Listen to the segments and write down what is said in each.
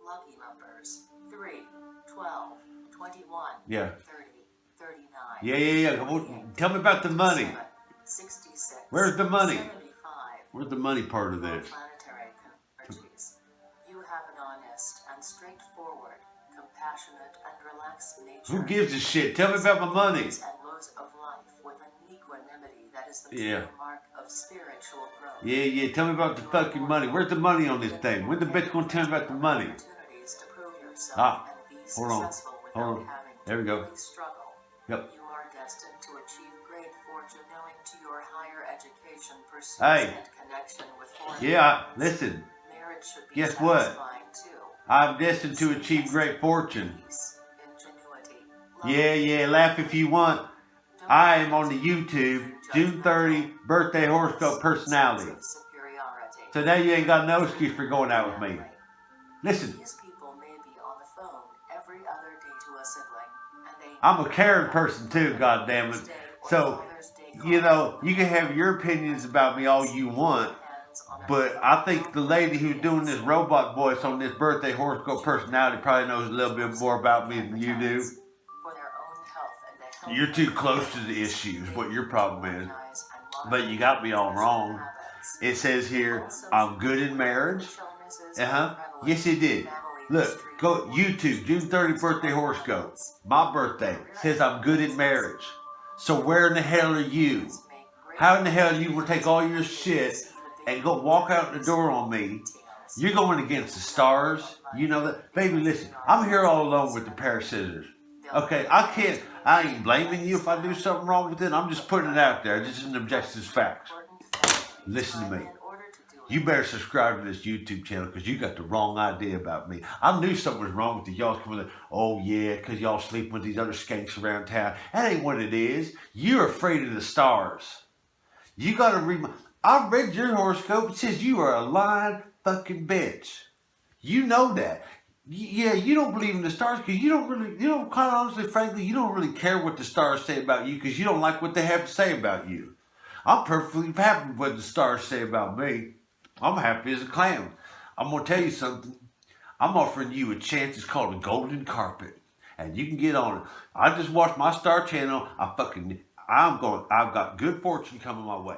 lucky numbers 3, 12, 21, Yeah. 30, 39. Yeah. Well, tell me about the money. 66. Where's the money? 75. Where's the money part of Your this? planetary converges. You have an honest and straightforward, compassionate and relaxed nature. Who gives a shit? Tell me about my money. And lows of life with an equanimity that is the true mark of spiritual growth. Yeah. Tell me about the fucking money. Where's the money on this thing? When the bitch gonna tell me about the money? Hold on. There we go. Yep. You are destined to achieve great fortune owing to your higher education pursuits Hey. and connection with foreign Listen. Marriage should be Guess what? satisfying too. I'm destined to achieve great fortune. Peace, ingenuity, Yeah. Laugh if you want. I am on the YouTube, June 30, birthday horoscope personality. So now you ain't got no excuse for going out with me. Listen. These people may be on the phone every other day to a sibling, and they I'm a caring person too, goddammit. So, you know, you can have your opinions about me all you want, but I think the lady who's doing this robot voice on this birthday horoscope personality probably knows a little bit more about me than you do. You're too close to the issues, what your problem is. But you got me all wrong. It says here, I'm good in marriage. Yes, it did. Look, go YouTube, June 30 birthday horoscope. My birthday says I'm good in marriage. So where in the hell are you? How in the hell are you going to take all your shit and go walk out the door on me? You're going against the stars. You know that? Baby, listen, I'm here all alone with the pair of scissors. Okay, I ain't blaming you if I do something wrong with it. I'm just putting it out there. This is an objective fact. Listen to me. You better subscribe to this YouTube channel because you got the wrong idea about me. I knew something was wrong with you. Y'all coming in, oh yeah, because y'all sleep with these other skanks around town. That ain't what it is. You're afraid of the stars. You got to read I read your horoscope. It says you are a lying fucking bitch. You know that. Yeah, you don't believe in the stars because you don't, quite honestly, frankly, you don't really care what the stars say about you because you don't like what they have to say about you. I'm perfectly happy with what the stars say about me. I'm happy as a clown. I'm going to tell you something. I'm offering you a chance. It's called a golden carpet. And you can get on it. I just watched my star channel. I've got good fortune coming my way.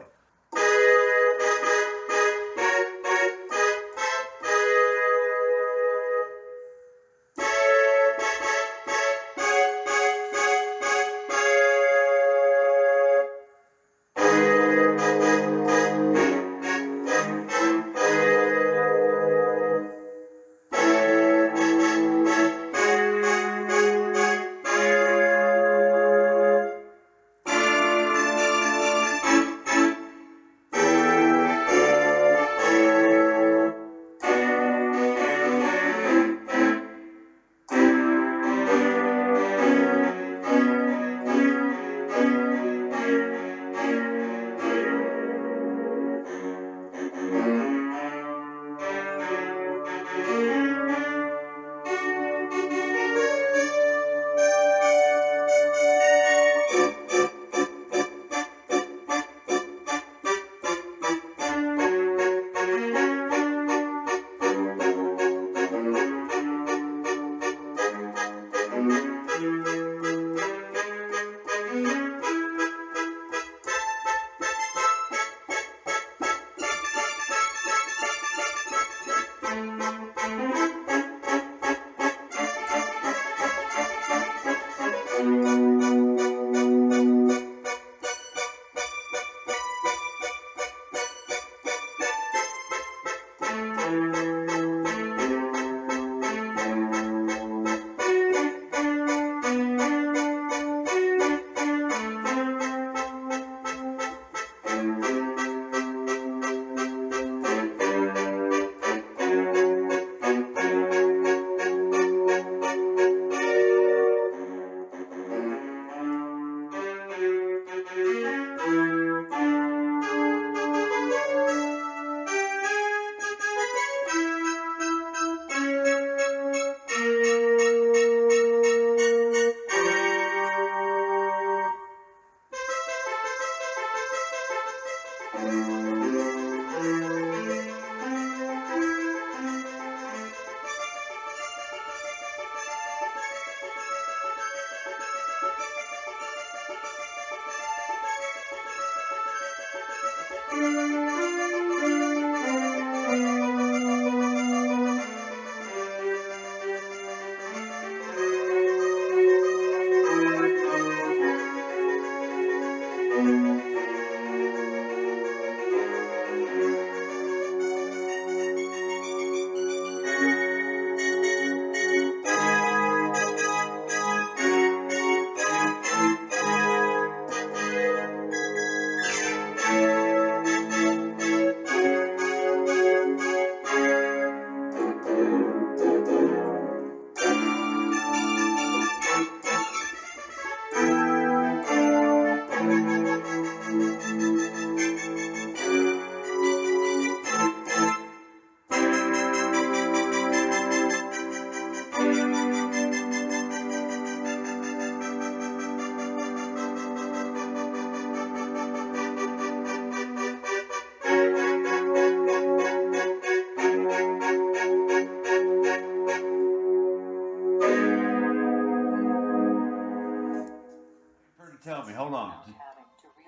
Tell me, hold on.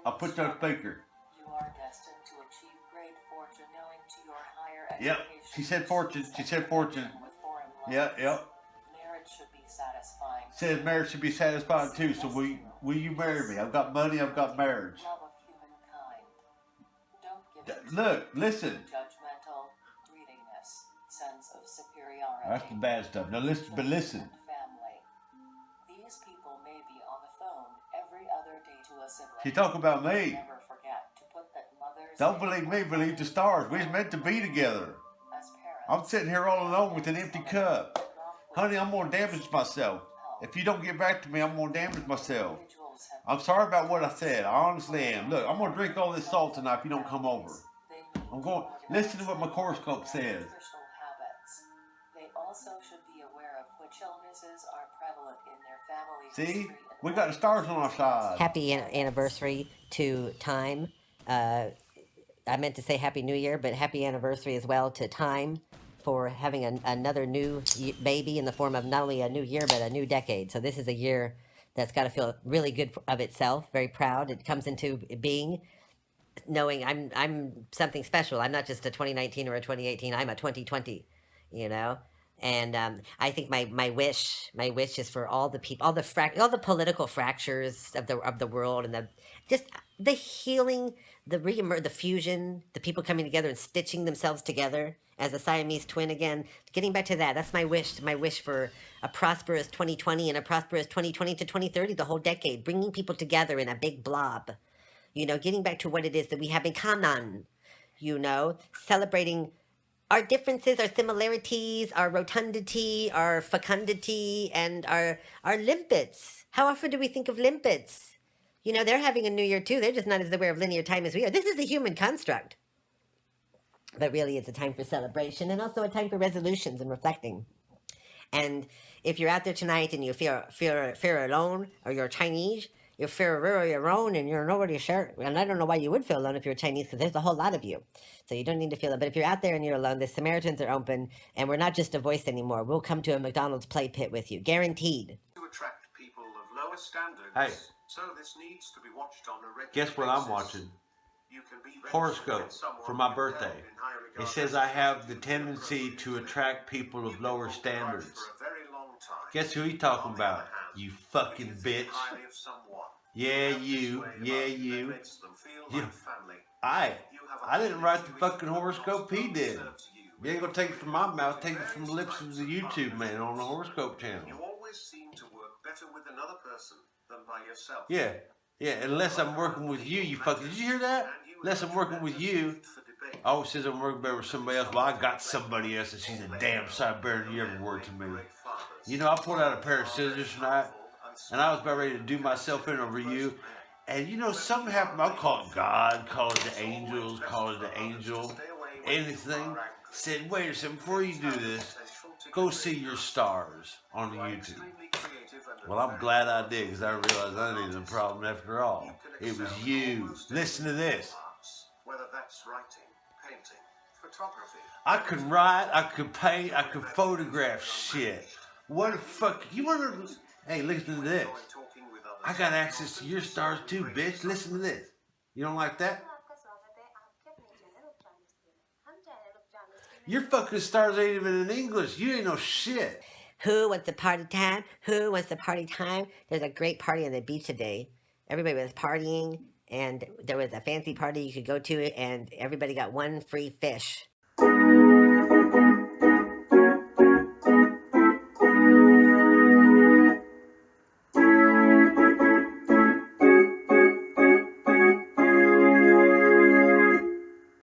I'll put you on speaker. You are destined to achieve great fortune owing to your higher Yep, education. she said fortune. She said fortune. Yep. Marriage should be satisfying. Says marriage should be satisfying too. So will you marry me? I've got money. I've got marriage. Love of humankind. Don't give in Look, listen. Judgmental, greediness, sense of superiority. That's the bad stuff. Now listen, but listen. Family. These people may be on the phone every other day to a sibling. She talk about me. Never forget to put that mother's Don't believe me, believe the stars. We're meant to be together. As parents, I'm sitting here all alone with an empty cup. Honey, I'm gonna damage myself. If you don't get back to me, I'm gonna damage myself. I'm sorry about what I said. I honestly am. Look, I'm gonna drink all this salt tonight if you don't come over. I'm going. Listen to what my horoscope says. They also should be aware of which illnesses are prevalent in their family. See, we got the stars on our side. Happy anniversary to Time. I meant to say Happy New Year, but happy anniversary as well to Time for having another new baby in the form of not only a new year, but a new decade. So this is a year that's got to feel really good of itself, very proud. It comes into being knowing I'm something special. I'm not just a 2019 or a 2018. I'm a 2020, you know? And I think my wish is for all the people, all the political fractures of the world, and the healing, the fusion, the people coming together and stitching themselves together as a Siamese twin again. Getting back to that, that's my wish. My wish for a prosperous 2020 and a prosperous 2020 to 2030, the whole decade, bringing people together in a big blob. You know, getting back to what it is that we have in common. You know, celebrating our differences, our similarities, our rotundity, our fecundity, and our limpets. How often do we think of limpets? You know, they're having a new year too. They're just not as aware of linear time as we are. This is a human construct. But really, it's a time for celebration and also a time for resolutions and reflecting. And if you're out there tonight and you feel alone, or you're Chinese, you feel very alone and you're nobody to share. And I don't know why you would feel alone if you're Chinese, because there's a whole lot of you. So you don't need to feel it. But if you're out there and you're alone, the Samaritans are open, and we're not just a voice anymore. We'll come to a McDonald's play pit with you, guaranteed. To attract people of lower standards. Hey. So this needs to be watched on a regular Guess what basis. I'm watching? You can be Horoscope for my birthday. It says I have the tendency to attract people of lower standards. Guess who he's talking about? You fucking bitch. Yeah, you. I didn't write the fucking horoscope, he did. You ain't gonna take it from my mouth, take it from the lips of the YouTube man on the horoscope channel. You always seem to work better with another person than by yourself. Yeah, unless I'm working with you, you fucking, did you hear that? Unless I'm working with you. I always says I'm working better with somebody else. Well, I got somebody else and she's a damn sight better than you ever were to me. You know, I pulled out a pair of scissors tonight, and I was about ready to do myself in over you. And you know, something happened. I'll call it God, call it the angels, call it the angel, anything. Said, wait a second, before you do this, go see your stars on the YouTube. Well, I'm glad I did, because I realized I needed a problem after all. It was you. Listen to this. Whether that's writing, painting, photography. I could write, I could paint, I could photograph shit. What the fuck? You want to... Hey, listen to this. I got access to your stars too, bitch. Listen to this. You don't like that? Your fucking stars ain't even in English. You ain't no shit. Who wants the party time? Who wants the party time? There's a great party on the beach today. Everybody was partying, and there was a fancy party you could go to, and everybody got one free fish.